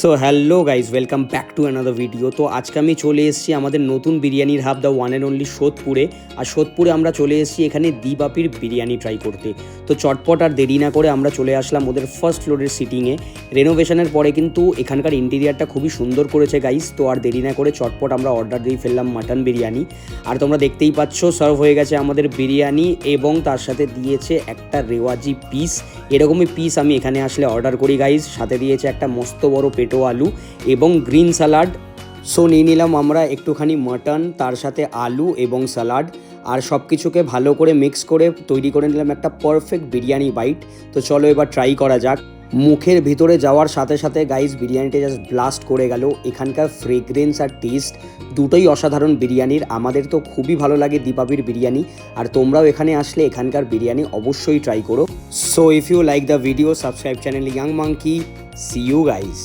So hello guys, welcome back to another video. তো আজকে আমি চলে এসেছি আমাদের নতুন বিরিয়ানির hub the one and only সোদপুরে। আর সোদপুরে আমরা চলে এসেছি এখানে দি বাপির বিরিয়ানি ট্রাই করতে। তো চটপট আর দেরি না করে আমরা চলে আসলাম ওদের ফার্স্ট ফ্লোরের সিটিংয়ে। রেনোভেশনের পরে কিন্তু এখানকার ইন্টেরিয়ারটা খুবই সুন্দর করেছে গাইজ। তো আর দেরি না করে চটপট আমরা অর্ডার দিয়ে ফেললাম মাটন বিরিয়ানি। আর তোমরা দেখতেই পাচ্ছ সার্ভ হয়ে গেছে আমাদের বিরিয়ানি এবং তার সাথে দিয়েছে একটা রেওয়াজি পিস। এরকমই পিস আমি এখানে আসলে অর্ডার করি গাইজ। সাথে দিয়েছে একটা মস্ত বড় পেটো আলু এবং গ্রিন স্যালাড। সো নিয়ে নিলাম আমরা একটুখানি মাটন, তার সাথে আলু এবং স্যালাড, আর সব কিছুকে ভালো করে মিক্স করে তৈরি করে নিলাম একটা পারফেক্ট বিরিয়ানি বাইট। তো চলো এবার ট্রাই করা যাক। মুখের ভিতরে যাওয়ার সাথে সাথে গাইজ বিরিয়ানিটা জাস্ট ব্লাস্ট করে গেল। এখানকার ফ্রেগ্রেন্স আর টেস্ট দুটোই অসাধারণ বিরিয়ানির। আমাদের তো খুবই ভালো লাগে দি বাপির বিরিয়ানি, আর তোমরাও এখানে আসলে এখানকার বিরিয়ানি অবশ্যই ট্রাই করো। So if you like the video, subscribe channel Young Monkey. See you guys.